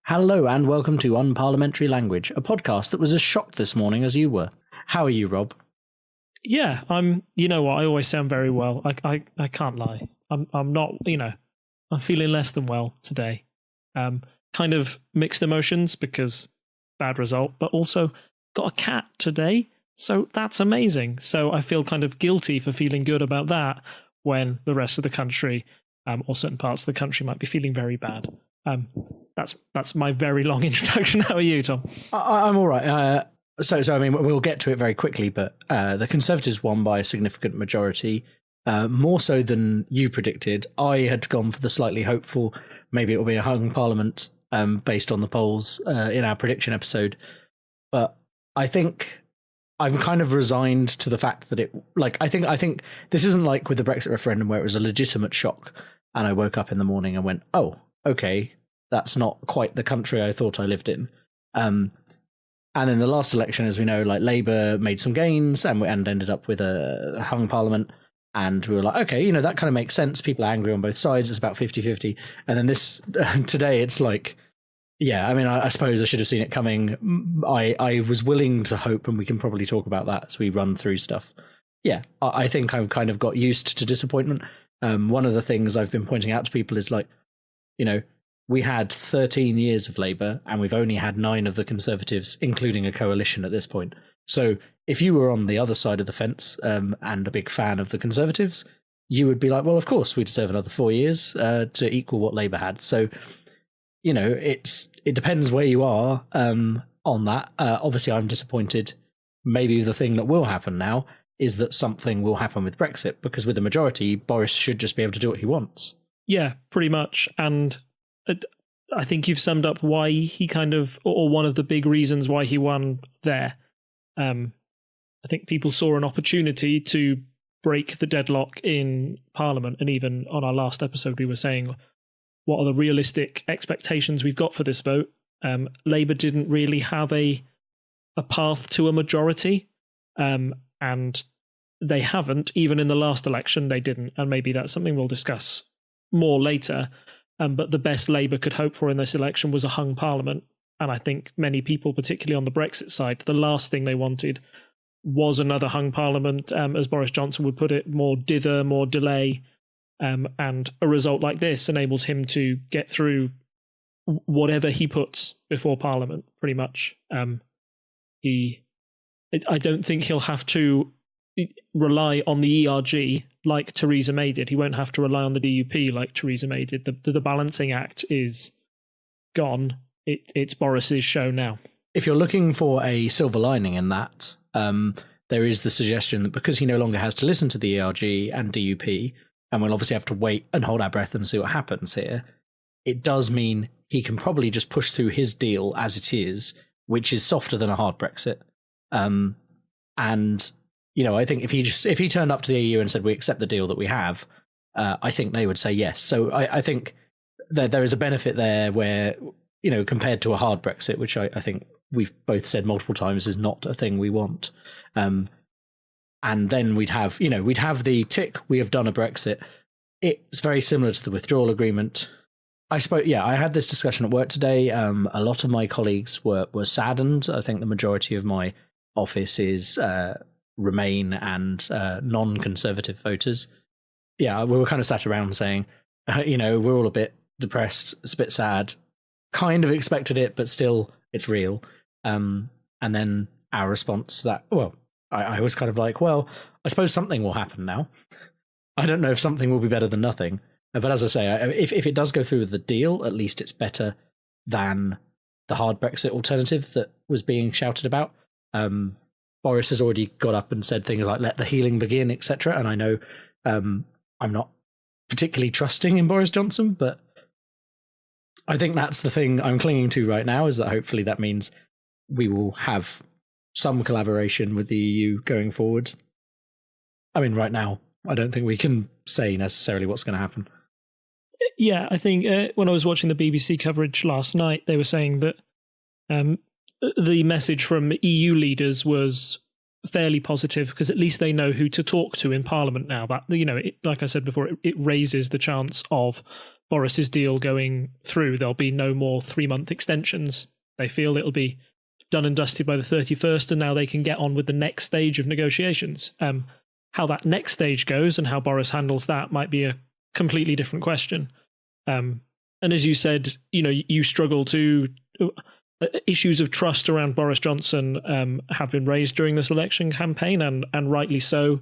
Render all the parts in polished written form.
Hello and welcome to Unparliamentary Language, a podcast that was as shocked this morning as you were. How are you, Rob? Yeah, you know what, I always sound very well. I can't lie. I'm not, I'm feeling less than well today. Kind of mixed emotions because bad result, but also got a cat today. So that's amazing. So I feel kind of guilty for feeling good about that when the rest of the country, or certain parts of the country, might be feeling very bad. That's my very long introduction. How are you, Tom? I'm all right. So I mean, we'll get to it very quickly, but the Conservatives won by a significant majority, more so than you predicted. I had gone for the slightly hopeful, maybe it will be a hung parliament based on the polls in our prediction episode. But I think I'm kind of resigned to the fact that I think this isn't like with the Brexit referendum where it was a legitimate shock and I woke up in the morning and went, oh, okay, that's not quite the country I thought I lived in. And in the last election, as we know, like Labour made some gains and ended up with a hung parliament. And we were like, okay, that kind of makes sense. People are angry on both sides. It's about 50-50. And then this today, it's like, yeah, I mean, I suppose I should have seen it coming. I was willing to hope, and we can probably talk about that as we run through stuff. Yeah, I think I've kind of got used to disappointment. One of the things I've been pointing out to people is like, we had 13 years of Labour and we've only had 9 of the Conservatives, including a coalition at this point. So if you were on the other side of the fence and a big fan of the Conservatives, you would be like, well, of course, we deserve another 4 years to equal what Labour had. So, it depends where you are on that. Obviously, I'm disappointed. Maybe the thing that will happen now is that something will happen with Brexit, because with the majority, Boris should just be able to do what he wants. Yeah, pretty much. And I think you've summed up why he or one of the big reasons why he won there. I think people saw an opportunity to break the deadlock in Parliament. And even on our last episode, we were saying, what are the realistic expectations we've got for this vote? Labour didn't really have a path to a majority. And they haven't. Even in the last election, they didn't. And maybe that's something we'll discuss more later. But the best Labour could hope for in this election was a hung parliament. And I think many people, particularly on the Brexit side, the last thing they wanted was another hung parliament, as Boris Johnson would put it, more dither, more delay. And a result like this enables him to get through whatever he puts before Parliament, pretty much. I don't think he'll have to rely on the ERG like Theresa May did. He won't have to rely on the DUP like Theresa May did. The balancing act is gone. It's Boris's show now. If you're looking for a silver lining in that, there is the suggestion that because he no longer has to listen to the ERG and DUP, and we'll obviously have to wait and hold our breath and see what happens here, it does mean he can probably just push through his deal as it is, which is softer than a hard Brexit. And I think if he turned up to the EU and said we accept the deal that we have, I think they would say yes. So I think there is a benefit there where, compared to a hard Brexit, which I think we've both said multiple times is not a thing we want. And then we'd have the tick, we have done a Brexit. It's very similar to the withdrawal agreement. I had this discussion at work today. A lot of my colleagues were saddened. I think the majority of my office is Remain and non-Conservative voters. Yeah, we were kind of sat around saying, we're all a bit depressed. It's a bit sad. Kind of expected it, but still, it's real. And then our response to that, well, I was kind of like, well, I suppose something will happen now. I don't know if something will be better than nothing. But as I say, if it does go through with the deal, at least it's better than the hard Brexit alternative that was being shouted about. Boris has already got up and said things like, let the healing begin, etc. And I know I'm not particularly trusting in Boris Johnson, but I think that's the thing I'm clinging to right now, is that hopefully that means we will have some collaboration with the EU going forward. I mean, right now, I don't think we can say necessarily what's going to happen. Yeah, I think when I was watching the BBC coverage last night, they were saying that the message from EU leaders was fairly positive, because at least they know who to talk to in Parliament now. But, like I said before, it raises the chance of Boris's deal going through, there'll be no more 3-month extensions. They feel it'll be done and dusted by the 31st, and now they can get on with the next stage of negotiations. How that next stage goes and how Boris handles that might be a completely different question. And as you said, you struggle to... issues of trust around Boris Johnson have been raised during this election campaign, and rightly so.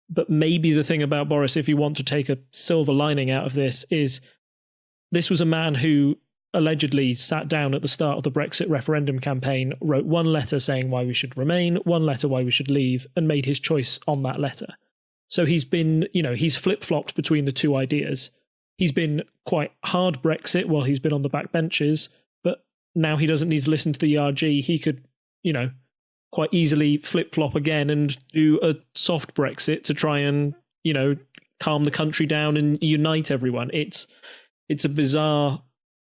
But maybe the thing about Boris, if you want to take a silver lining out of this, is this was a man who allegedly sat down at the start of the Brexit referendum campaign, wrote one letter saying why we should remain, one letter why we should leave, and made his choice on that letter. So he's been, he's flip-flopped between the two ideas. He's been quite hard Brexit while he's been on the back benches, but now he doesn't need to listen to the ERG. He could, quite easily flip-flop again and do a soft Brexit to try and, calm the country down and unite everyone. It's a bizarre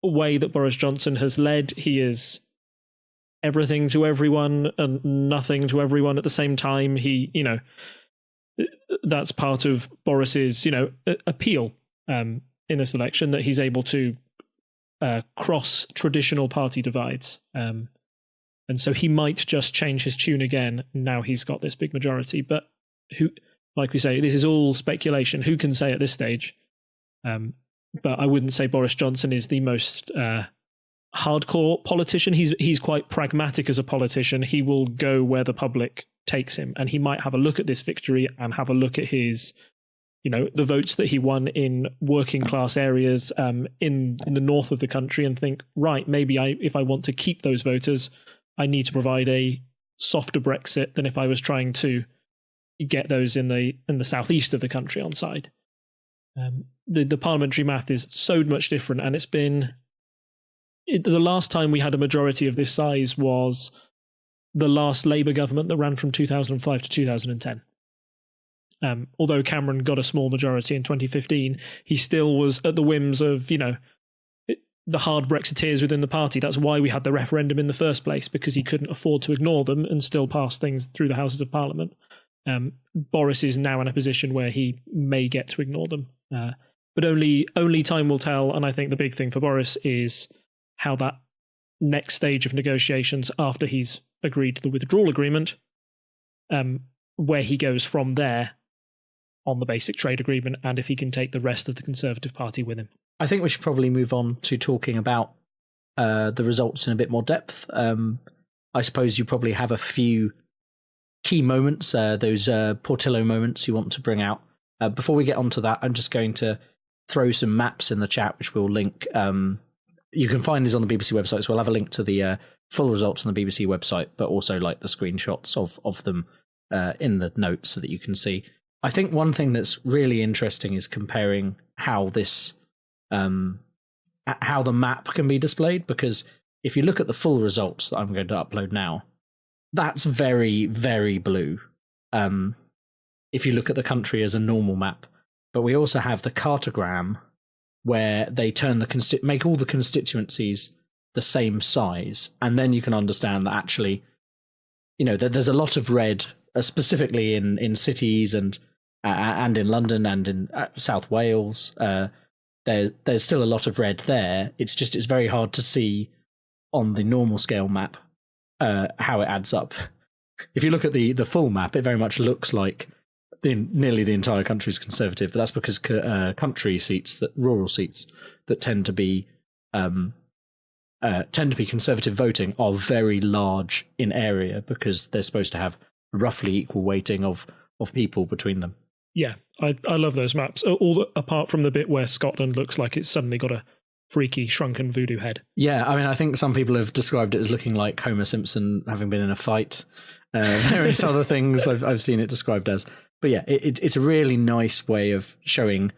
way that Boris Johnson has led. He is everything to everyone and nothing to everyone at the same time. He, that's part of Boris's, appeal in this election, that he's able to cross traditional party divides. And so he might just change his tune again. Now he's got this big majority. But who, like we say, this is all speculation. Who can say at this stage? But I wouldn't say Boris Johnson is the most hardcore politician. He's quite pragmatic as a politician. He will go where the public takes him, and he might have a look at this victory and have a look at his, the votes that he won in working class areas in the north of the country, and think, right, maybe if I want to keep those voters, I need to provide a softer Brexit than if I was trying to get those in the southeast of the country on side. The parliamentary math is so much different, and the last time we had a majority of this size was the last Labour government that ran from 2005 to 2010. Although Cameron got a small majority in 2015, he still was at the whims of, the hard Brexiteers within the party. That's why we had the referendum in the first place, because he couldn't afford to ignore them and still pass things through the Houses of Parliament. Boris is now in a position where he may get to ignore them. But only time will tell, and I think the big thing for Boris is how that next stage of negotiations after he's agreed to the withdrawal agreement, where he goes from there on the basic trade agreement, and if he can take the rest of the Conservative Party with him. I think we should probably move on to talking about the results in a bit more depth. I suppose you probably have a few key moments, those Portillo moments you want to bring out. Before we get onto that, I'm just going to throw some maps in the chat, which we'll link. You can find these on the BBC website, so we'll have a link to the full results on the BBC website, but also like the screenshots of them in the notes so that you can see. I think one thing that's really interesting is comparing how this, how the map can be displayed, because if you look at the full results that I'm going to upload now, that's very, very blue. If you look at the country as a normal map. But we also have the cartogram, where they turn make all the constituencies the same size, and then you can understand that actually, there's a lot of red, specifically in cities and in London and in South Wales. There's still a lot of red there. It's very hard to see on the normal scale map how it adds up. If you look at the full map, it very much looks like nearly the entire country is Conservative, but that's because country seats, rural seats that tend to be Conservative voting, are very large in area, because they're supposed to have roughly equal weighting of people between them. Yeah, I love those maps. Apart from the bit where Scotland looks like it's suddenly got a freaky shrunken voodoo head. Yeah, I mean, I think some people have described it as looking like Homer Simpson having been in a fight. Various other things I've seen it described as. But yeah, it's a really nice way of showing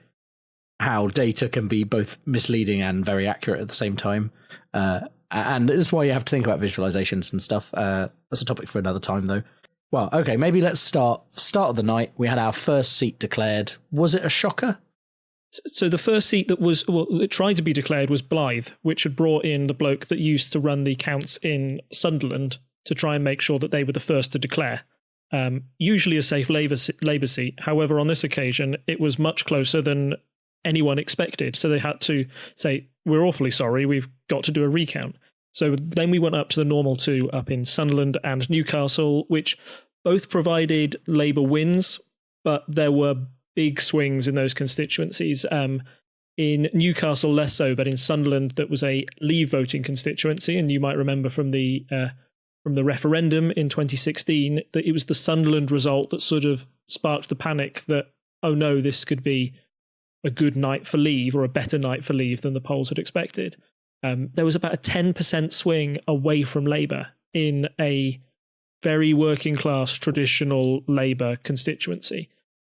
how data can be both misleading and very accurate at the same time. And this is why you have to think about visualizations and stuff. That's a topic for another time, though. Well, okay, maybe let's start of the night. We had our first seat declared. Was it a shocker? So the first seat that tried to be declared was Blythe, which had brought in the bloke that used to run the counts in Sunderland to try and make sure that they were the first to declare. Usually a safe Labour seat. However, on this occasion, it was much closer than anyone expected. So they had to say, we're awfully sorry, we've got to do a recount. So then we went up to the normal two up in Sunderland and Newcastle, which both provided Labour wins, but there were big swings in those constituencies. In Newcastle, less so, but in Sunderland, that was a Leave voting constituency, and you might remember from the referendum in 2016 that it was the Sunderland result that sort of sparked the panic that, oh no, this could be a good night for Leave, or a better night for Leave than the polls had expected. There was about a 10% swing away from Labour in a very working class traditional Labour constituency.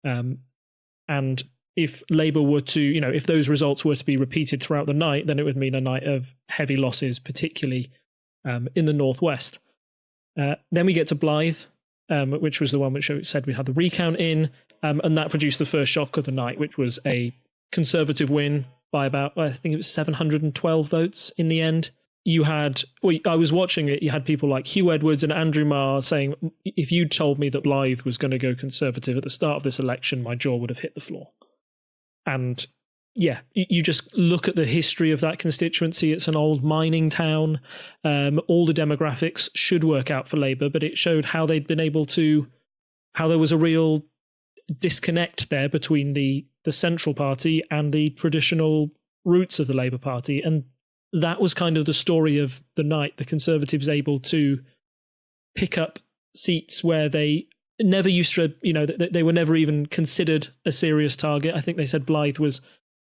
And if Labour were to, if those results were to be repeated throughout the night, then it would mean a night of heavy losses, particularly in the northwest. Then we get to Blyth, which was the one which said we had the recount in, and that produced the first shock of the night, which was a Conservative win by about, I think it was 712 votes in the end. I was watching it, you had people like Hugh Edwards and Andrew Marr saying, if you'd told me that Blyth was going to go Conservative at the start of this election, my jaw would have hit the floor. And yeah, you just look at the history of that constituency. It's an old mining town. All the demographics should work out for Labour, but it showed how they'd been able to, how there was a real disconnect there between the central party and the traditional roots of the Labour Party. And that was kind of the story of the night. The Conservatives able to pick up seats where they never used to, they were never even considered a serious target. I think they said Blyth was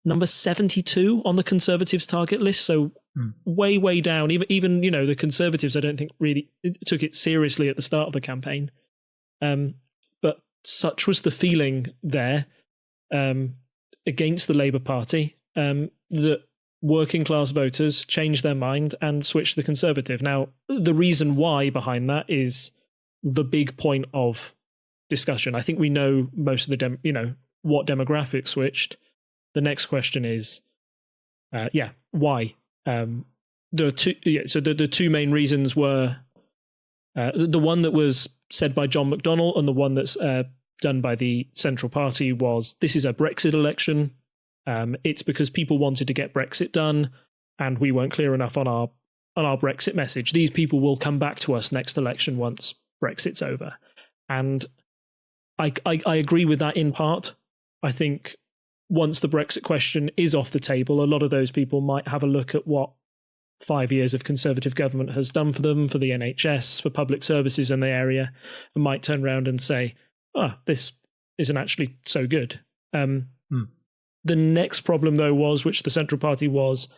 number 72 on the Conservatives' target list, so way, way down. Even the Conservatives, I don't think really took it seriously at the start of the campaign. But such was the feeling there against the Labour Party that working class voters changed their mind and switched to the Conservative. Now, the reason why behind that is the big point of discussion. I think we know most of the what demographics switched. The next question is, why? The two main reasons were the one that was said by John McDonnell and the one that's done by the Central Party was, this is a Brexit election. It's because people wanted to get Brexit done, and we weren't clear enough on our Brexit message. These people will come back to us next election once Brexit's over. And I agree with that in part. I think once the Brexit question is off the table, a lot of those people might have a look at what 5 years of Conservative government has done for them, for the NHS, for public services in the area, and might turn around and say, this isn't actually so good. The next problem, though, which the Central Party was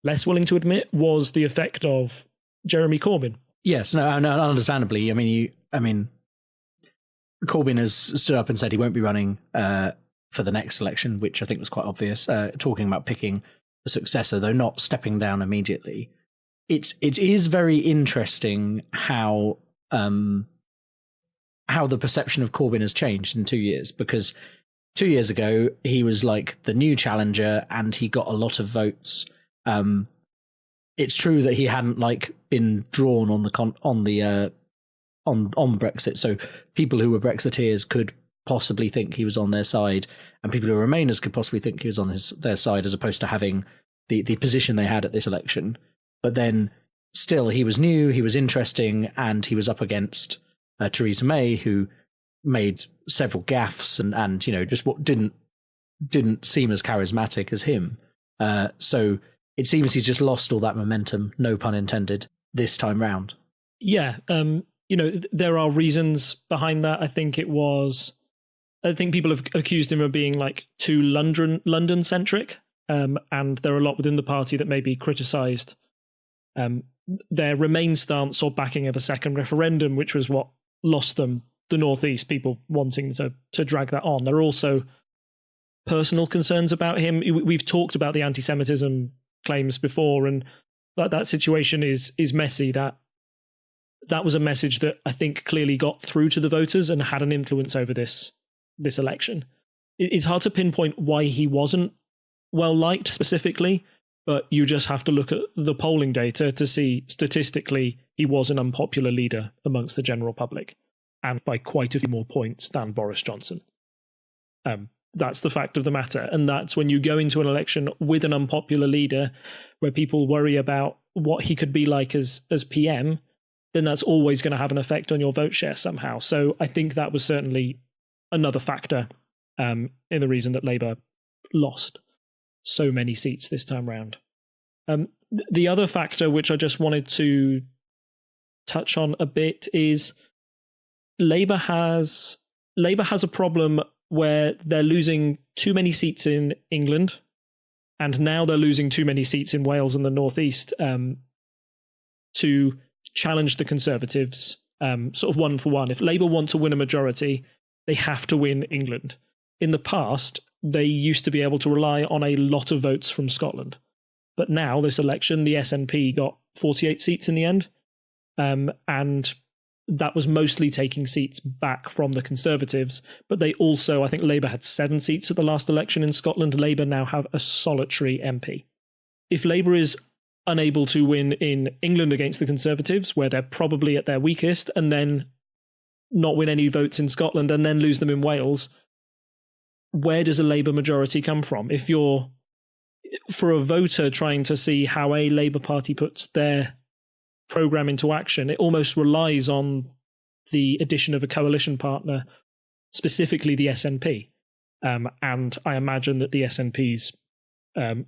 less willing to admit, was the effect of Jeremy Corbyn. Yes, no, understandably. Corbyn has stood up and said he won't be running for the next election, which I think was quite obvious, talking about picking a successor, though not stepping down immediately. It is very interesting how the perception of Corbyn has changed in 2 years, because 2 years ago he was like the new challenger and he got a lot of votes. It's true that he hadn't been drawn on Brexit, so people who were Brexiteers could possibly think he was on their side, and people who were Remainers could possibly think he was on their side, as opposed to having the position they had at this election. But then still, he was new, he was interesting, and he was up against Theresa May, who made several gaffes and just what didn't seem as charismatic as him. So it seems he's just lost all that momentum, no pun intended, this time round. Yeah, there are reasons behind that. I think people have accused him of being too London centric, and there are a lot within the party that may be criticised their Remain stance or backing of a second referendum, which was what lost them the Northeast, people wanting to drag that on. There are also personal concerns about him. We've talked about the anti-Semitism claims before, and that situation is messy. That was a message that I think clearly got through to the voters and had an influence over this election. It's hard to pinpoint why he wasn't well liked specifically, but you just have to look at the polling data to see statistically he was an unpopular leader amongst the general public, and by quite a few more points than Boris Johnson. That's the fact of the matter. And that's when you go into an election with an unpopular leader where people worry about what he could be like as PM, then that's always going to have an effect on your vote share somehow. So I think that was certainly another factor in the reason that Labour lost so many seats this time round. The other factor which I just wanted to touch on a bit is Labour has a problem where they're losing too many seats in England, and now they're losing too many seats in Wales and the North East to challenge the Conservatives sort of one for one. If Labour want to win a majority, they have to win England. In the past, they used to be able to rely on a lot of votes from Scotland. But now, this election, the SNP got 48 seats in the end. And that was mostly taking seats back from the Conservatives. But they also, I think Labour had 7 seats at the last election in Scotland. Labour now have a solitary MP. If Labour is unable to win in England against the Conservatives, where they're probably at their weakest, and then not win any votes in Scotland and then lose them in Wales, where does a Labour majority come from? If you're, for a voter trying to see how a Labour Party puts their programme into action, it almost relies on the addition of a coalition partner, specifically the SNP. And I imagine that the SNP's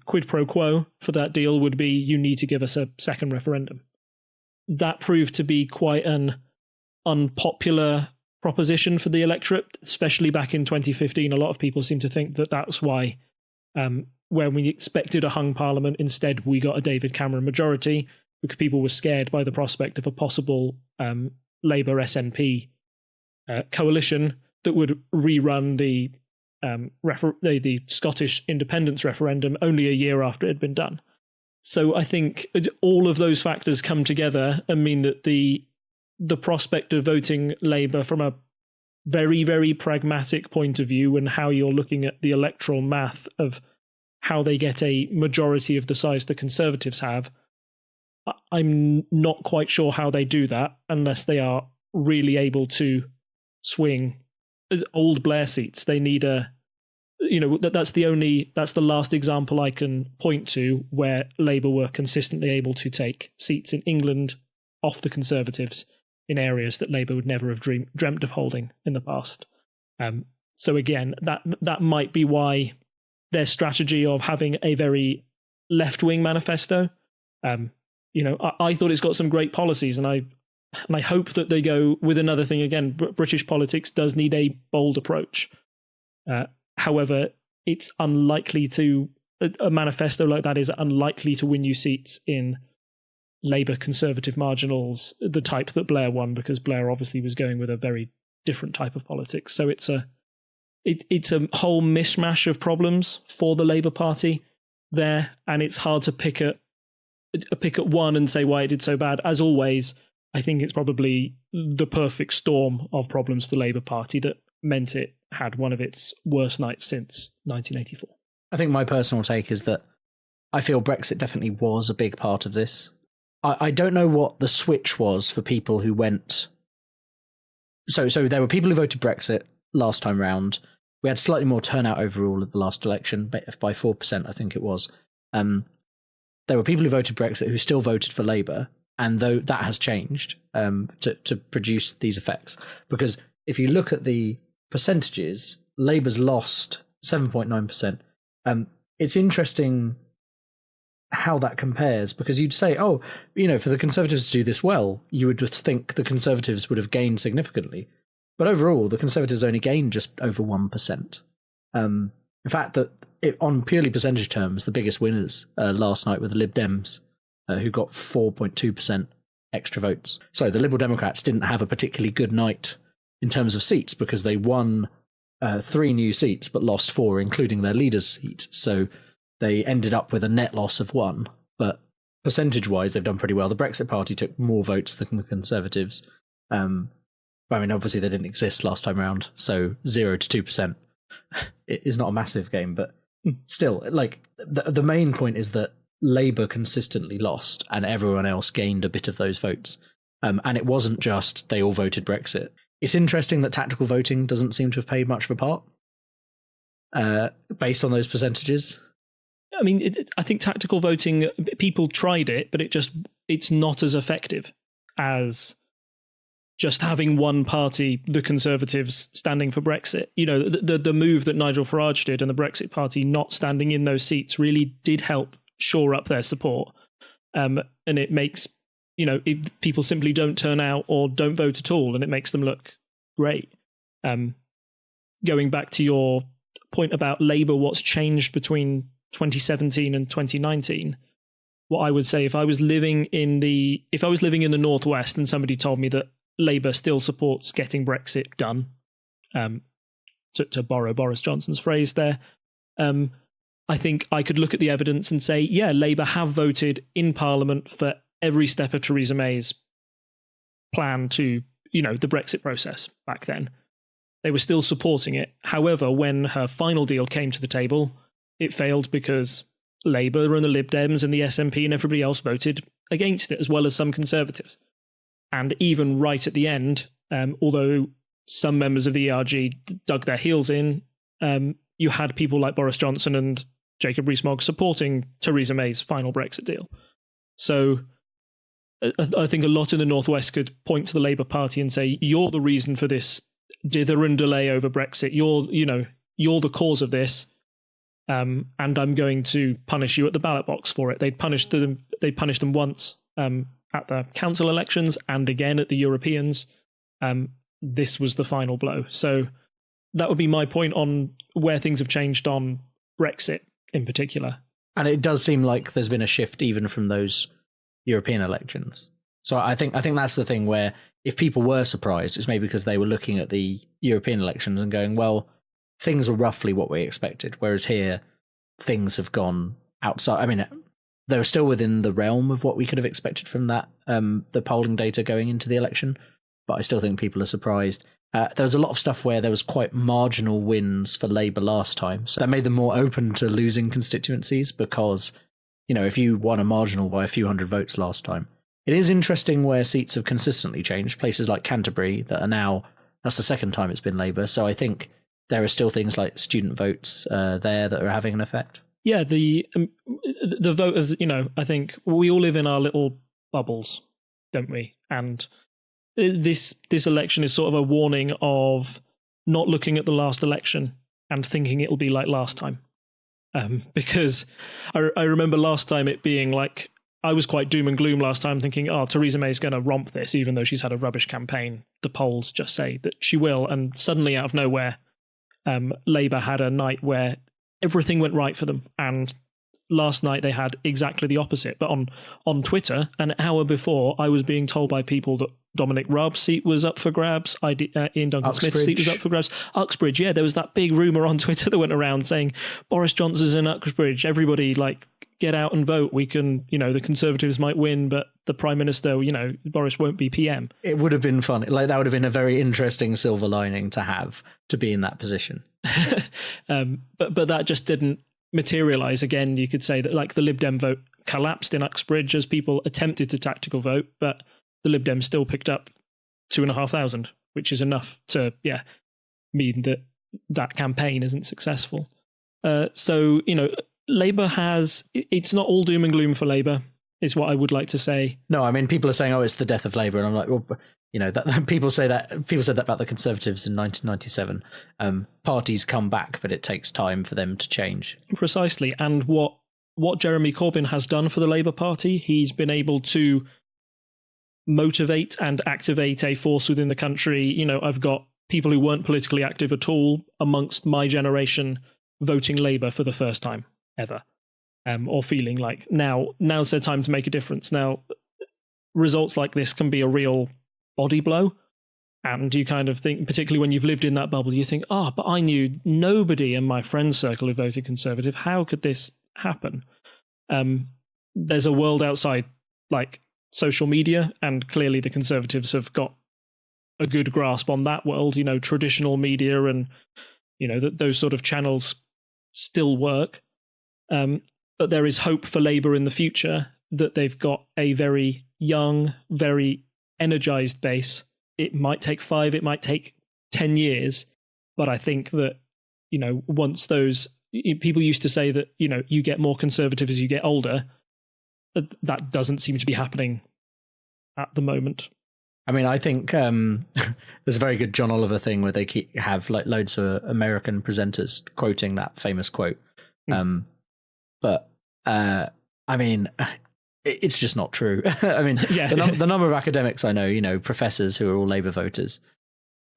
quid pro quo for that deal would be, you need to give us a second referendum. That proved to be quite an unpopular proposition for the electorate, especially back in 2015. A lot of people seem to think that that's why when we expected a hung parliament, instead we got a David Cameron majority, because people were scared by the prospect of a possible Labour SNP coalition that would rerun the Scottish independence referendum only a year after it had been done. So I think all of those factors come together and mean that the prospect of voting Labour from a very, very pragmatic point of view, and how you're looking at the electoral math of how they get a majority of the size the Conservatives have, I'm not quite sure how they do that unless they are really able to swing old Blair seats. They need that's the last example I can point to where Labour were consistently able to take seats in England off the Conservatives in areas that Labour would never have dreamt of holding in the past. So again, that might be why their strategy of having a very left-wing manifesto, I thought it's got some great policies, and I hope that they go with another thing. Again, British politics does need a bold approach. However, it's unlikely a manifesto like that is unlikely to win you seats in Labour Conservative marginals, the type that Blair won, because Blair obviously was going with a very different type of politics. So it's a whole mishmash of problems for the Labour Party there, and it's hard to pick at one and say why it did so bad. As always, I think it's probably the perfect storm of problems for the Labour Party that meant it had one of its worst nights since 1984. I think my personal take is that I feel Brexit definitely was a big part of this. I don't know what the switch was for people who went... So there were people who voted Brexit last time round. We had slightly more turnout overall at the last election, by 4%, I think it was. There were people who voted Brexit who still voted for Labour, and though that has changed to produce these effects. Because if you look at the percentages, Labour's lost 7.9%. It's interesting how that compares, because you'd say, for the Conservatives to do this well, you would just think the Conservatives would have gained significantly. But overall, the Conservatives only gained just over 1%. In fact, that on purely percentage terms, the biggest winners last night were the Lib Dems, who got 4.2% extra votes. So the Liberal Democrats didn't have a particularly good night in terms of seats, because they won 3 new seats but lost 4, including their leader's seat. So they ended up with a net loss of 1. But percentage-wise, they've done pretty well. The Brexit Party took more votes than the Conservatives. Obviously they didn't exist last time round, so 0 to 2% is not a massive game. But still, the main point is that Labour consistently lost and everyone else gained a bit of those votes. And it wasn't just they all voted Brexit. It's interesting that tactical voting doesn't seem to have played much of a part. based on those percentages? I mean, I think tactical voting, people tried it, but it's not as effective as just having one party, the Conservatives, standing for Brexit. You know, the move that Nigel Farage did and the Brexit Party not standing in those seats really did help shore up their support. And it makes, people simply don't turn out or don't vote at all, and it makes them look great. Going back to your point about Labour, what's changed between 2017 and 2019, what I would say, if I was living in the Northwest and somebody told me that Labour still supports getting Brexit done, to borrow Boris Johnson's phrase there, I think I could look at the evidence and say, yeah, Labour have voted in Parliament for every step of Theresa May's plan to, the Brexit process back then. They were still supporting it. However, when her final deal came to the table, it failed because Labour and the Lib Dems and the SNP and everybody else voted against it, as well as some Conservatives. And even right at the end, although some members of the ERG dug their heels in, you had people like Boris Johnson and Jacob Rees-Mogg supporting Theresa May's final Brexit deal. So I think a lot in the Northwest could point to the Labour Party and say, you're the reason for this dither and delay over Brexit. You're the cause of this. And I'm going to punish you at the ballot box for it. They punished them once at the council elections and again at the Europeans. This was the final blow. So that would be my point on where things have changed on Brexit in particular. And it does seem like there's been a shift even from those European elections. So I think that's the thing where if people were surprised, it's maybe because they were looking at the European elections and going, well, things were roughly what we expected. Whereas here, things have gone outside. I mean, they were still within the realm of what we could have expected from that, the polling data going into the election. But I still think people are surprised. There was a lot of stuff where there was quite marginal wins for Labour last time. So that made them more open to losing constituencies because, if you won a marginal by a few hundred votes last time. It is interesting where seats have consistently changed. Places like Canterbury that are now, that's the second time it's been Labour. So I think there are still things like student votes there that are having an effect. Yeah, the voters, I think we all live in our little bubbles, don't we? And this election is sort of a warning of not looking at the last election and thinking it'll be like last time. Because I remember last time it being like, I was quite doom and gloom last time thinking, Theresa May's going to romp this, even though she's had a rubbish campaign. The polls just say that she will. And suddenly out of nowhere, Labour had a night where everything went right for them. And last night they had exactly the opposite. But on Twitter, an hour before, I was being told by people that Dominic Raab's seat was up for grabs. Ian Duncan Smith's seat was up for grabs. Uxbridge, yeah, there was that big rumour on Twitter that went around saying Boris Johnson's in Uxbridge. Everybody, get out and vote. We can, the Conservatives might win, but the Prime Minister, Boris won't be PM. It would have been fun. That would have been a very interesting silver lining to have, to be in that position. But that just didn't materialise. Again, you could say that the Lib Dem vote collapsed in Uxbridge as people attempted to tactical vote, but the Lib Dems still picked up 2,500, which is enough to, mean that campaign isn't successful. So, Labour it's not all doom and gloom for Labour, is what I would like to say. No, I mean, people are saying, it's the death of Labour. And I'm like, well, people said that about the Conservatives in 1997. Parties come back, but it takes time for them to change. Precisely. And what Jeremy Corbyn has done for the Labour Party, he's been able to motivate and activate a force within the country. I've got people who weren't politically active at all amongst my generation voting Labour for the first time ever, or feeling like now's their time to make a difference. Now, results like this can be a real body blow, and you kind of think, particularly when you've lived in that bubble, you think, but I knew nobody in my friend's circle who voted Conservative. How could this happen? There's a world outside, social media, and clearly the Conservatives have got a good grasp on that world. Traditional media and those sort of channels still work, but there is hope for Labour in the future, that they've got a very young, very energised base. It might take 5, it might take 10 years, but I think that once those people used to say that, you get more conservative as you get older, that doesn't seem to be happening at the moment. I mean, I think there's a very good John Oliver thing where they have like loads of American presenters quoting that famous quote. But I mean, it's just not true. I mean, the number of academics I know, professors who are all Labour voters.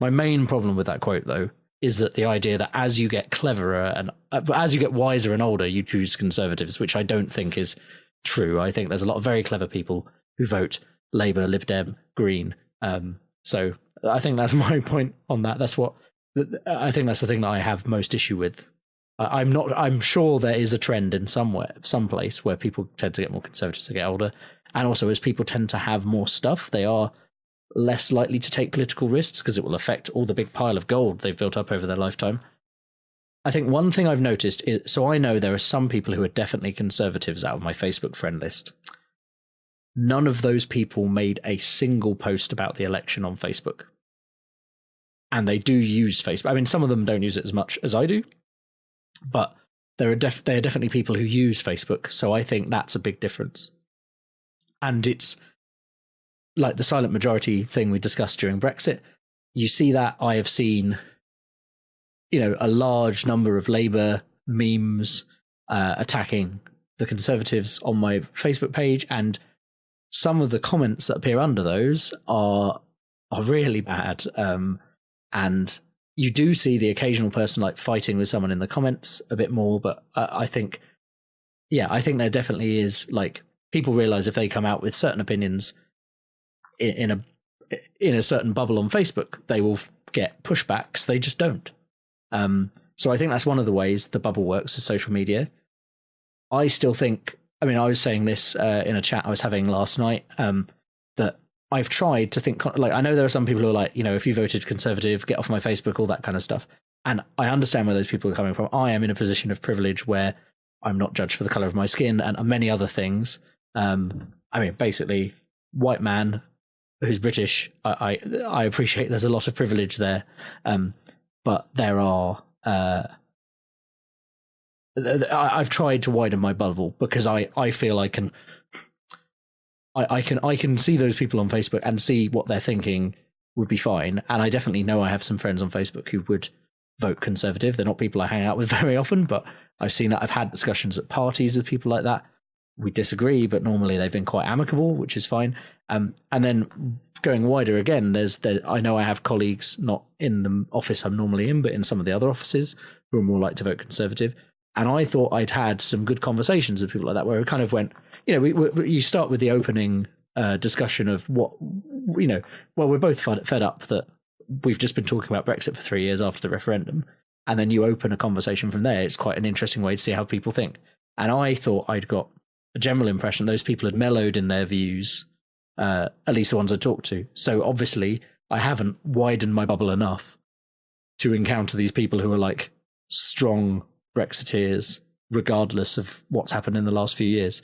My main problem with that quote, though, is that the idea that as you get cleverer and as you get wiser and older, you choose Conservatives, which I don't think is true. I think there's a lot of very clever people who vote Labour, Lib Dem, Green. So I think that's my point on that. I think that's the thing that I have most issue with. I'm sure there is a trend in some place where people tend to get more conservative as they get older. And also as people tend to have more stuff, they are less likely to take political risks because it will affect all the big pile of gold they've built up over their lifetime. I think one thing I've noticed is, so I know there are some people who are definitely conservatives out of my Facebook friend list. None of those people made a single post about the election on Facebook. And they do use Facebook. I mean, some of them don't use it as much as I do, but there are definitely people who use Facebook. So I think that's a big difference. And it's like the silent majority thing we discussed during Brexit. You see that. I have seen, a large number of Labour memes attacking the Conservatives on my Facebook page, and some of the comments that appear under those are really bad. And you do see the occasional person like fighting with someone in the comments a bit more, but I think there definitely is, like, people realize if they come out with certain opinions in a certain bubble on Facebook, they will get pushbacks. They just don't. So I think that's one of the ways the bubble works with social media. I still think, I mean, I was saying this in a chat I was having last night, that I've tried to think, like, I know there are some people who are like, if you voted Conservative, get off my Facebook, all that kind of stuff. And I understand where those people are coming from. I am in a position of privilege where I'm not judged for the colour of my skin and many other things. I mean, basically, white man who's British, I appreciate there's a lot of privilege there. But there are... I've tried to widen my bubble because I feel I can see those people on Facebook and see what they're thinking would be fine. And I definitely know I have some friends on Facebook who would vote Conservative. They're not people I hang out with very often, but I've seen that. I've had discussions at parties with people like that. We disagree, but normally they've been quite amicable, which is fine. And then going wider again, I know I have colleagues not in the office I'm normally in, but in some of the other offices who are more likely to vote Conservative. And I thought I'd had some good conversations with people like that, where it kind of went, you start with the opening discussion of what, well, we're both fed up that we've just been talking about Brexit for 3 years after the referendum. And then you open a conversation from there. It's quite an interesting way to see how people think. And I thought I'd got a general impression those people had mellowed in their views, at least the ones I talked to. So obviously I haven't widened my bubble enough to encounter these people who are like strong Brexiteers, regardless of what's happened in the last few years.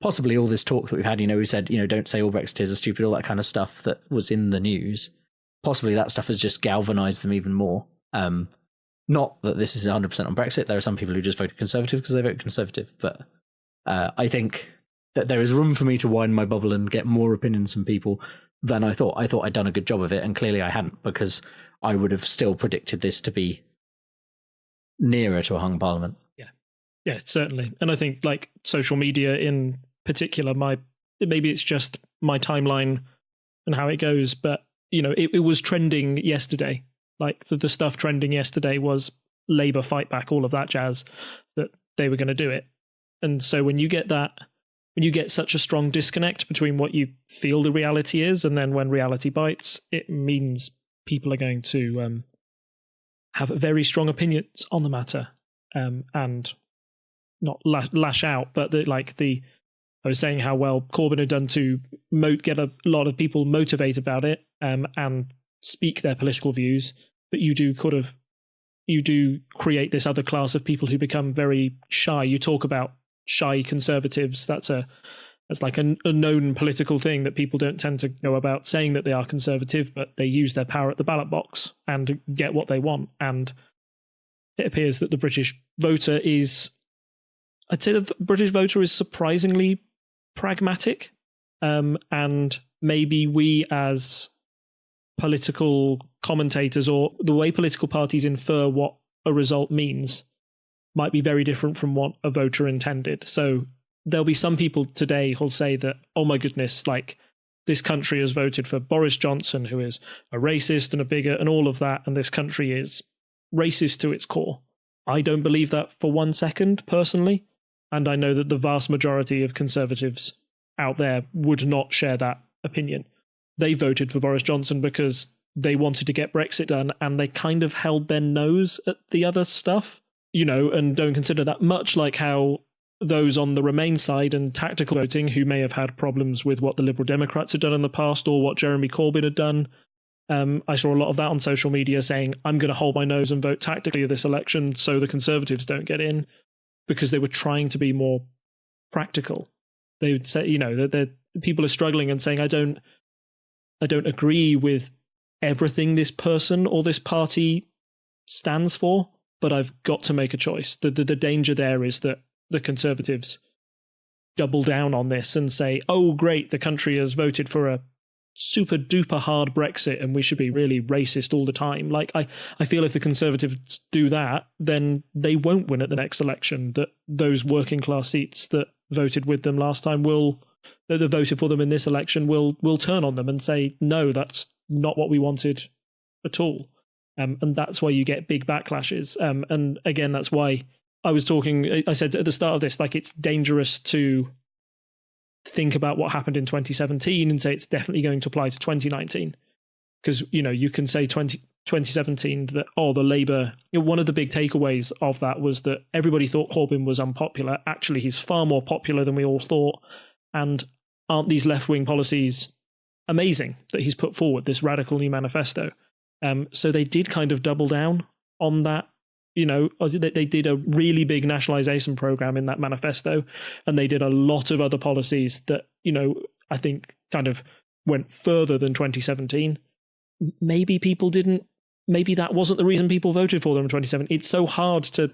Possibly all this talk that we've had, we said, don't say all Brexiteers are stupid, all that kind of stuff that was in the news. Possibly that stuff has just galvanized them even more. Not that this is 100% on Brexit. There are some people who just voted Conservative because they voted Conservative, but I think that there is room for me to widen my bubble and get more opinions from people than I thought. I thought I'd done a good job of it, and clearly I hadn't, because I would have still predicted this to be nearer to a hung parliament. Yeah, certainly. And I think, like, social media in particular, maybe it's just my timeline and how it goes, but it was trending yesterday. Like the stuff trending yesterday was Labour fight back, all of that jazz, that they were going to do it. And so when you get such a strong disconnect between what you feel the reality is and then when reality bites, it means people are going to have very strong opinions on the matter, and not lash out, but I was saying how well Corbyn had done to get a lot of people motivated about it, and speak their political views, but you do create this other class of people who become very shy. You talk about shy conservatives. That's like a known political thing that people don't tend to go about saying that they are conservative, but they use their power at the ballot box and get what they want. And it appears that the British voter is, I'd say the British voter is surprisingly pragmatic. And maybe we as political commentators, or the way political parties infer what a result means, might be very different from what a voter intended. So there'll be some people today who'll say that, oh my goodness, like, this country has voted for Boris Johnson, who is a racist and a bigot and all of that, and this country is racist to its core. I don't believe that for 1 second, personally, and I know that the vast majority of Conservatives out there would not share that opinion. They voted for Boris Johnson because they wanted to get Brexit done, and they kind of held their nose at the other stuff, and don't consider that, much like how those on the Remain side and tactical voting, who may have had problems with what the Liberal Democrats had done in the past or what Jeremy Corbyn had done. I saw a lot of that on social media saying, I'm going to hold my nose and vote tactically of this election so the Conservatives don't get in, because they were trying to be more practical. They would say, that people are struggling and saying, I don't agree with everything this person or this party stands for, but I've got to make a choice. The danger there is that the Conservatives double down on this and say, oh, great, the country has voted for a super duper hard Brexit and we should be really racist all the time. Like, I feel if the Conservatives do that, then they won't win at the next election, that those working class seats that voted with them last time that voted for them in this election will turn on them and say, no, that's not what we wanted at all. And that's why you get big backlashes. And again, that's why I said at the start of this, like, it's dangerous to think about what happened in 2017 and say it's definitely going to apply to 2019. Because, you can say 2017 that, the Labour, one of the big takeaways of that was that everybody thought Corbyn was unpopular. Actually, he's far more popular than we all thought. And aren't these left-wing policies amazing that he's put forward, this radical new manifesto? So they did kind of double down on that. They did a really big nationalisation program in that manifesto, and they did a lot of other policies that, I think kind of went further than 2017. Maybe that wasn't the reason people voted for them in 2017. It's so hard to,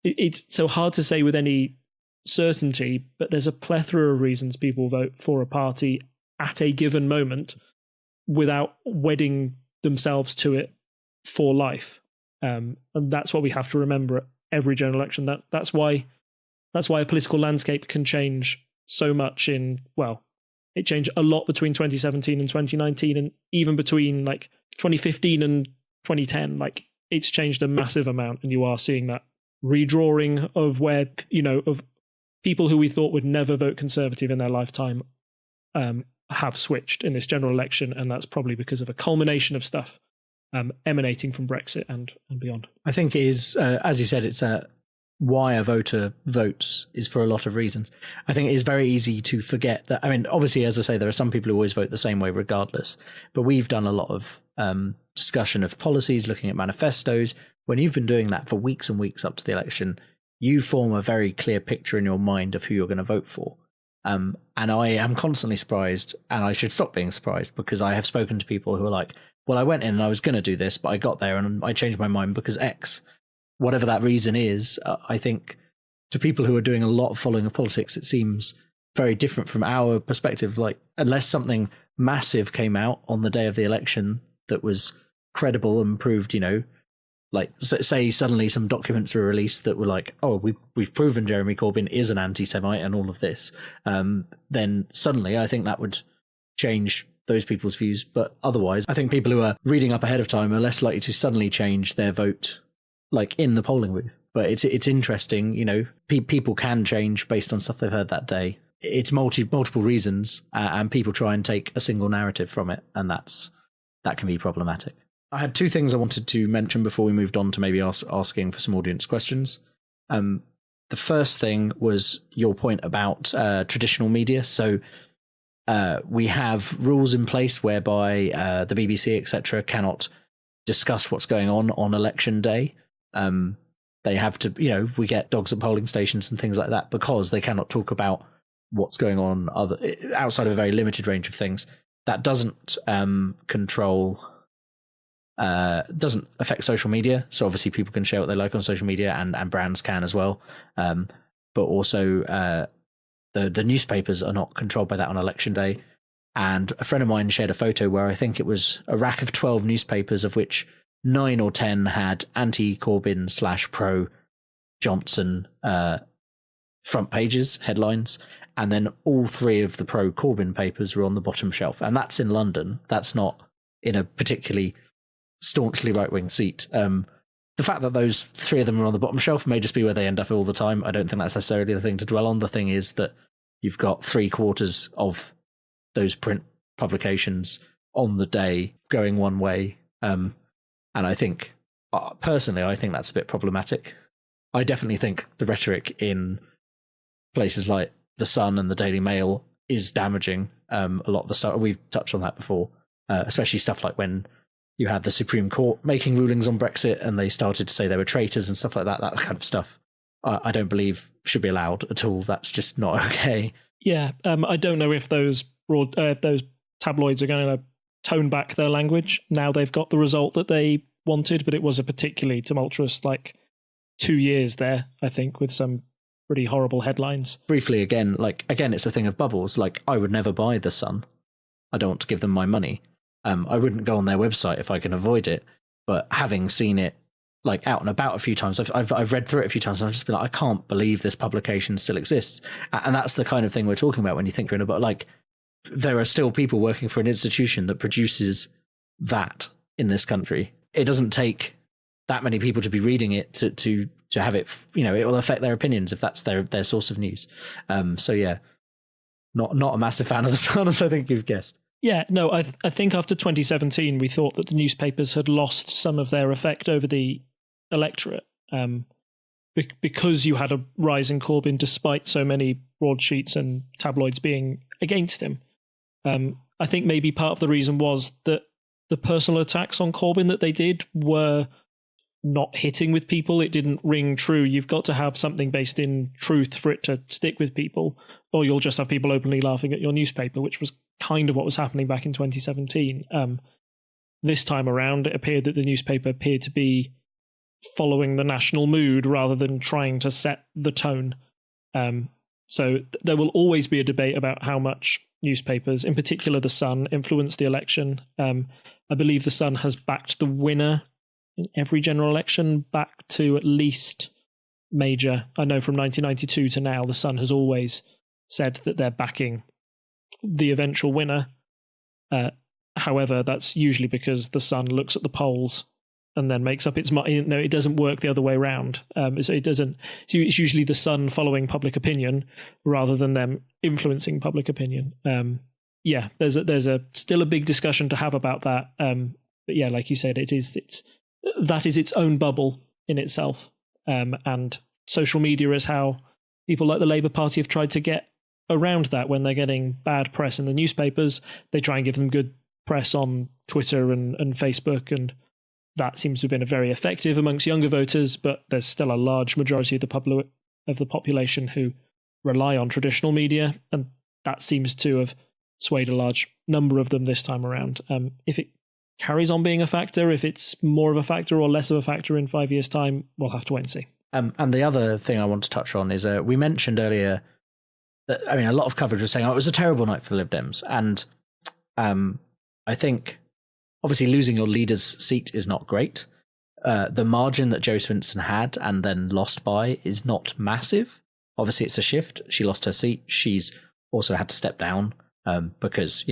it's so hard to say with any certainty, but there's a plethora of reasons people vote for a party at a given moment without wedding themselves to it for life. And that's what we have to remember at every general election. That's why a political landscape can change so much it changed a lot between 2017 and 2019, and even between 2015 and 2010, it's changed a massive amount, and you are seeing that redrawing of where, of people who we thought would never vote Conservative in their lifetime have switched in this general election, and that's probably because of a culmination of stuff emanating from Brexit and beyond. I think it is, as you said, it's why a voter votes is for a lot of reasons. I think it is very easy to forget that. I mean, obviously, as I say, there are some people who always vote the same way regardless, but we've done a lot of discussion of policies, looking at manifestos. When you've been doing that for weeks and weeks up to the election, you form a very clear picture in your mind of who you're going to vote for. And I am constantly surprised, and I should stop being surprised, because I have spoken to people who are like, well, I went in and I was going to do this, but I got there and I changed my mind because X. Whatever that reason is, I think to people who are doing a lot of following of politics, it seems very different from our perspective. Like, unless something massive came out on the day of the election that was credible and proved, say suddenly some documents were released that were like, oh, we've proven Jeremy Corbyn is an anti-Semite and all of this, then suddenly I think that would change those people's views. But otherwise, I think people who are reading up ahead of time are less likely to suddenly change their vote, in the polling booth. But it's interesting, people can change based on stuff they've heard that day. It's multiple reasons, and people try and take a single narrative from it, and that can be problematic. I had two things I wanted to mention before we moved on to maybe asking for some audience questions. The first thing was your point about traditional media. So we have rules in place whereby the BBC, etc., cannot discuss what's going on election day. They have to, we get dogs at polling stations and things like that because they cannot talk about what's going on outside of a very limited range of things. That doesn't control Doesn't affect social media, so obviously people can share what they like on social media, and brands can as well. But also the newspapers are not controlled by that on election day. And a friend of mine shared a photo where I think it was a rack of 12 newspapers, of which 9 or 10 had anti-Corbyn / pro Johnson front pages, headlines, and then all 3 of the pro Corbyn papers were on the bottom shelf. And that's in London. That's not in a particularly staunchly right-wing seat. The fact that those 3 of them are on the bottom shelf may just be where they end up all the time. I don't think that's necessarily the thing to dwell on. The thing is that you've got 3/4 of those print publications on the day going one way. And I think, personally, I think that's a bit problematic. I definitely think the rhetoric in places like The Sun and the Daily Mail is damaging. A lot of the stuff, we've touched on that before, especially stuff like when you had the Supreme Court making rulings on Brexit and they started to say they were traitors and stuff like that. That kind of stuff I don't believe should be allowed at all. That's just not okay. Yeah, I don't know if those tabloids are going to tone back their language now they've got the result that they wanted, but it was a particularly tumultuous 2 years there, I think, with some pretty horrible headlines. Briefly, again, it's a thing of bubbles. I would never buy The Sun. I don't want to give them my money. I wouldn't go on their website if I can avoid it. But having seen it out and about a few times, I've read through it a few times, and I've just been I can't believe this publication still exists. And that's the kind of thing we're talking about when you think you're in a book. There are still people working for an institution that produces that in this country. It doesn't take that many people to be reading it to have it, it will affect their opinions if that's their source of news. So yeah, not a massive fan of The Sun, as I think you've guessed. Yeah, no, I think after 2017, we thought that the newspapers had lost some of their effect over the electorate, because you had a rise in Corbyn despite so many broadsheets and tabloids being against him. I think maybe part of the reason was that the personal attacks on Corbyn that they did were not hitting with people. It didn't ring true. You've got to have something based in truth for it to stick with people, or you'll just have people openly laughing at your newspaper, which was kind of what was happening back in 2017. This time around, it appeared that the newspaper appeared to be following the national mood rather than trying to set the tone. So there will always be a debate about how much newspapers, in particular The Sun, influenced the election. I believe The Sun has backed the winner in every general election back to at least major. I know from 1992 to now, The Sun has always said that they're backing the eventual winner. However, that's usually because The Sun looks at the polls and then makes up its mind. No, it doesn't work the other way around. It doesn't. It's usually The Sun following public opinion rather than them influencing public opinion. Yeah, there's still a big discussion to have about that. But yeah, like you said, that is its own bubble in itself. And social media is how people like the Labour Party have tried to get around that. When they're getting bad press in the newspapers, they try and give them good press on Twitter and Facebook, and that seems to have been very effective amongst younger voters, but there's still a large majority of the population who rely on traditional media, and that seems to have swayed a large number of them this time around. If it carries on being a factor, if it's more of a factor or less of a factor in 5 years' time, we'll have to wait and see. And the other thing I want to touch on is we mentioned earlier that, a lot of coverage was saying, it was a terrible night for the Lib Dems. And I think, obviously, losing your leader's seat is not great. The margin that Jo Swinson had and then lost by is not massive. Obviously, it's a shift. She lost her seat. She's also had to step down because,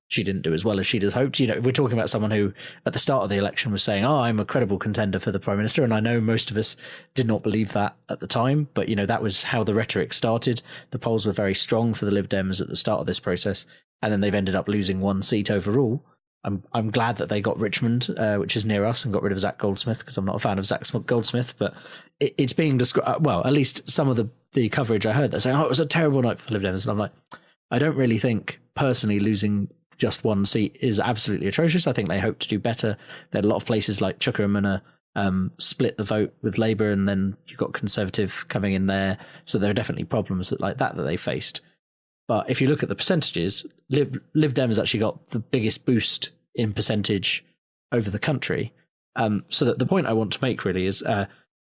she didn't do as well as she'd hoped. We're talking about someone who, at the start of the election, was saying, I'm a credible contender for the Prime Minister. And I know most of us did not believe that at the time. But, that was how the rhetoric started. The polls were very strong for the Lib Dems at the start of this process. And then they've ended up losing one seat overall. I'm glad that they got Richmond, which is near us, and got rid of Zach Goldsmith, because I'm not a fan of Zach Goldsmith. But it's being described, well, at least some of the coverage I heard, they're saying, it was a terrible night for the Lib Dems. And I'm like, I don't really think, personally, losing just one seat is absolutely atrocious. I think they hope to do better. There are a lot of places like Chookham and split the vote with Labour, and then you've got Conservative coming in there. So there are definitely problems like that they faced. But if you look at the percentages, Lib Dem has actually got the biggest boost in percentage over the country. So that the point I want to make really is,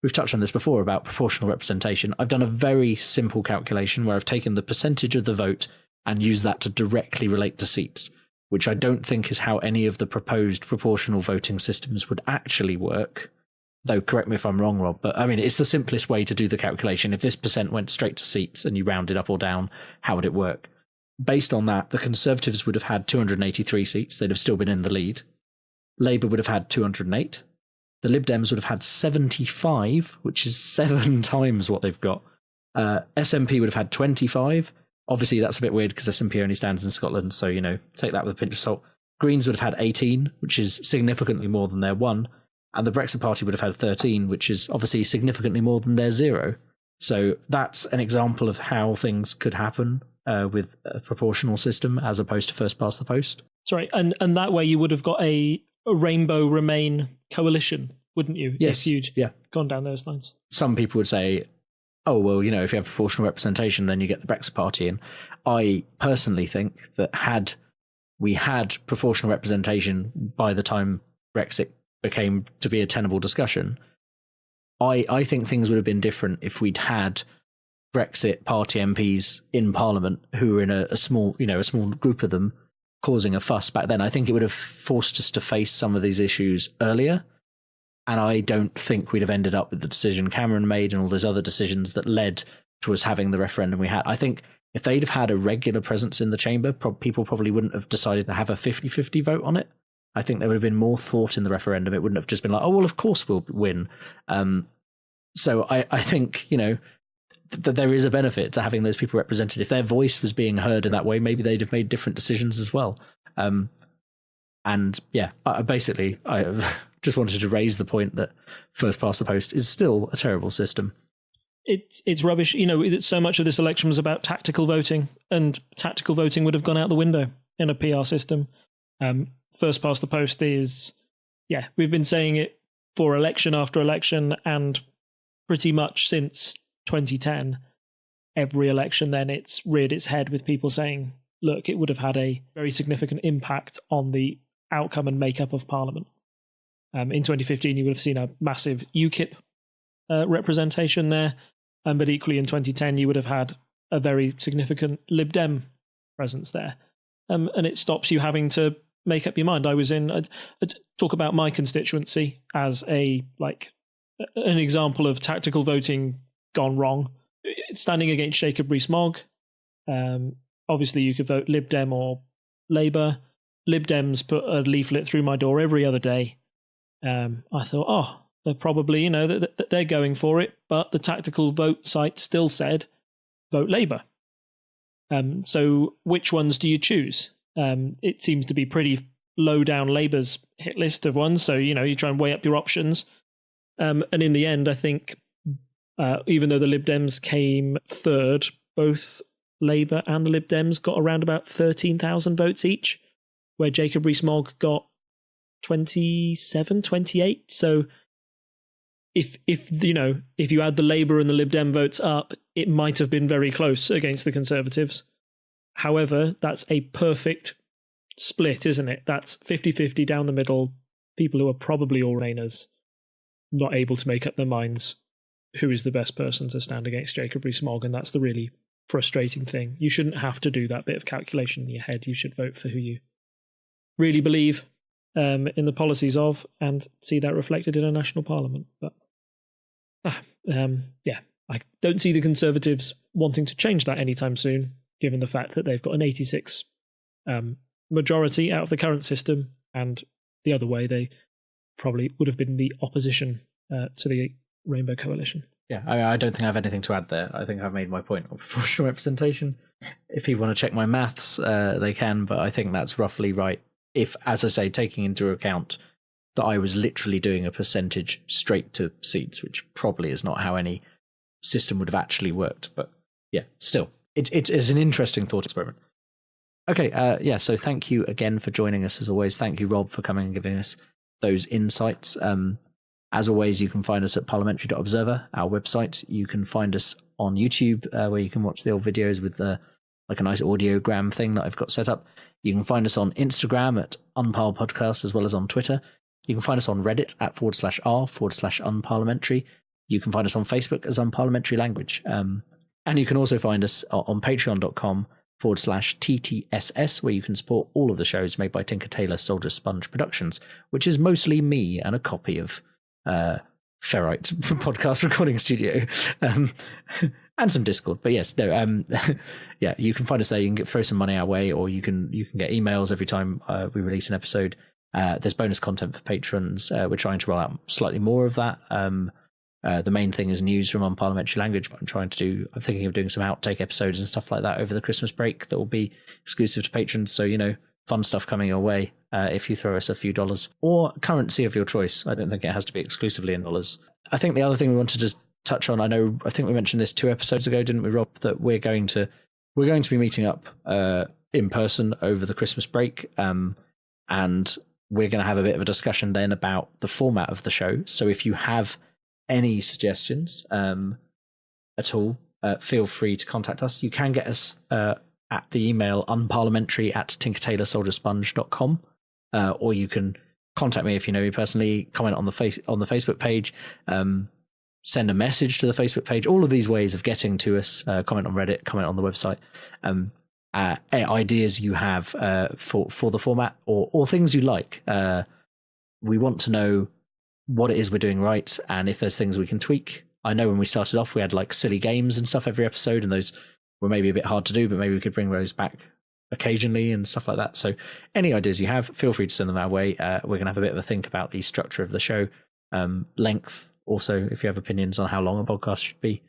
we've touched on this before about proportional representation. I've done a very simple calculation where I've taken the percentage of the vote and used that to directly relate to seats, which I don't think is how any of the proposed proportional voting systems would actually work. Though, correct me if I'm wrong, Rob, but I mean, it's the simplest way to do the calculation. If this percent went straight to seats and you rounded up or down, how would it work? Based on that, the Conservatives would have had 283 seats. They'd have still been in the lead. Labour would have had 208. The Lib Dems would have had 75, which is 7 times what they've got. SNP would have had 25. Obviously, that's a bit weird because SNP only stands in Scotland, so, take that with a pinch of salt. Greens would have had 18, which is significantly more than their 1. And the Brexit Party would have had 13, which is obviously significantly more than their 0. So that's an example of how things could happen with a proportional system as opposed to first past the post. Sorry, and that way you would have got a Rainbow Remain coalition, wouldn't you? Yes. If you'd gone down those lines. Some people would say, oh, well, if you have proportional representation, then you get the Brexit Party in. I personally think that had we had proportional representation by the time Brexit became to be a tenable discussion, I think things would have been different if we'd had Brexit Party MPs in Parliament who were in a small group of them causing a fuss back then. I think it would have forced us to face some of these issues earlier. And I don't think we'd have ended up with the decision Cameron made and all those other decisions that led to us having the referendum we had. I think if they'd have had a regular presence in the chamber, people probably wouldn't have decided to have a 50-50 vote on it. I think there would have been more thought in the referendum. It wouldn't have just been like, oh, well, of course we'll win. So I think, that there is a benefit to having those people represented. If their voice was being heard in that way, maybe they'd have made different decisions as well. I just wanted to raise the point that first past the post is still a terrible system. It's rubbish. So much of this election was about tactical voting, and tactical voting would have gone out the window in a PR system. First past the post is, we've been saying it for election after election, and pretty much since 2010, every election then it's reared its head with people saying, look, it would have had a very significant impact on the outcome and makeup of Parliament. In 2015, you would have seen a massive UKIP representation there, but equally in 2010, you would have had a very significant Lib Dem presence there. And it stops you having to make up your mind. I talk about my constituency as an example of tactical voting gone wrong. It's standing against Jacob Rees-Mogg. Obviously, you could vote Lib Dem or Labour. Lib Dems put a leaflet through my door every other day. I thought, they're probably, they're going for it, but the tactical vote site still said, vote Labour. So which ones do you choose? It seems to be pretty low down Labour's hit list of ones, so, you try and weigh up your options. And in the end, I think, even though the Lib Dems came third, both Labour and the Lib Dems got around about 13,000 votes each, where Jacob Rees-Mogg got 27, 28. So if you add the Labour and the Lib Dem votes up, it might have been very close against the Conservatives. However, that's a perfect split, isn't it? That's 50-50 down the middle, people who are probably all Remainers, not able to make up their minds who is the best person to stand against Jacob Rees-Mogg, and that's the really frustrating thing. You shouldn't have to do that bit of calculation in your head. You should vote for who you really believe in the policies of, and see that reflected in a national parliament. But I don't see the Conservatives wanting to change that anytime soon, given the fact that they've got an 86 majority out of the current system, and the other way they probably would have been the opposition to the Rainbow Coalition. Yeah, I don't think I have anything to add there. I think I've made my point on proportional representation. If people want to check my maths, they can, but I think that's roughly right. If, as I say, taking into account that I was literally doing a percentage straight to seats, which probably is not how any system would have actually worked. But yeah, still, it's an interesting thought experiment. Okay, so thank you again for joining us as always. Thank you, Rob, for coming and giving us those insights. As always, you can find us at parliamentary.observer, our website. You can find us on YouTube, where you can watch the old videos with like a nice audiogram thing that I've got set up. You can find us on Instagram at Unpile Podcast, as well as on Twitter. You can find us on Reddit at /r/unparliamentary. You can find us on Facebook as Unparliamentary Language. And you can also find us on patreon.com/TTSS, where you can support all of the shows made by Tinker Tailor Soldier Sponge Productions, which is mostly me and a copy of Ferrite podcast recording studio. And some Discord, but yes, no, yeah, you can find us there. You can throw some money our way, or you can get emails every time we release an episode. There's bonus content for patrons. We're trying to roll out slightly more of that. The main thing is news from Unparliamentary Language, but I'm thinking of doing some outtake episodes and stuff like that over the Christmas break that will be exclusive to patrons. So, fun stuff coming your way if you throw us a few dollars or currency of your choice. I don't think it has to be exclusively in dollars. I think the other thing we wanted to touch on, I think we mentioned this 2 episodes ago, didn't we, Rob, that we're going to be meeting up in person over the Christmas break, and we're going to have a bit of a discussion then about the format of the show. So if you have any suggestions at all, feel free to contact us. You can get us at the email unparliamentary@tinkertailorsoldiersponge.com, or you can contact me if you know me personally, comment on the Facebook page, send a message to the Facebook page. All of these ways of getting to us, comment on Reddit, comment on the website, ideas you have for the format, or things you like. We want to know what it is we're doing right, and if there's things we can tweak. I know when we started off, we had like silly games and stuff every episode, and those were maybe a bit hard to do, but maybe we could bring those back occasionally and stuff like that. So any ideas you have, feel free to send them our way. We're going to have a bit of a think about the structure of the show, length. Also, if you have opinions on how long a podcast should be,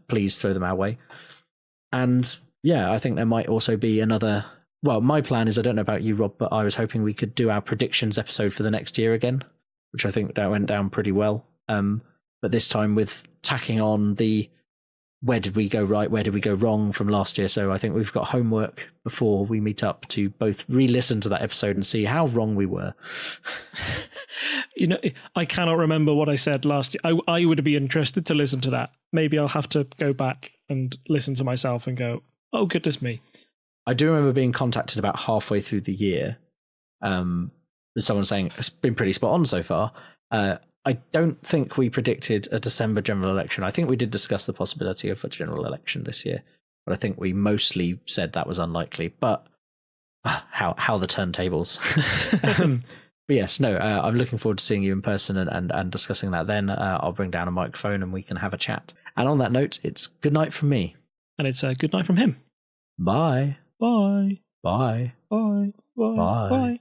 please throw them our way. And yeah, I think there might also be another... Well, my plan is, I don't know about you, Rob, but I was hoping we could do our predictions episode for the next year again, which I think that went down pretty well. But this time with tacking on the where did we go right, where did we go wrong from last year. So I think we've got homework before we meet up to both re-listen to that episode and see how wrong we were. I cannot remember what I said last year. I would be interested to listen to that. Maybe I'll have to go back and listen to myself and go, oh, goodness me. I do remember being contacted about halfway through the year. Someone saying it's been pretty spot on so far. I don't think we predicted a December general election. I think we did discuss the possibility of a general election this year, but I think we mostly said that was unlikely. But how the turntables. But yes, no, I'm looking forward to seeing you in person and discussing that then. I'll bring down a microphone and we can have a chat. And on that note, it's good night from me. And it's a good night from him. Bye. Bye. Bye. Bye. Bye. Bye. Bye.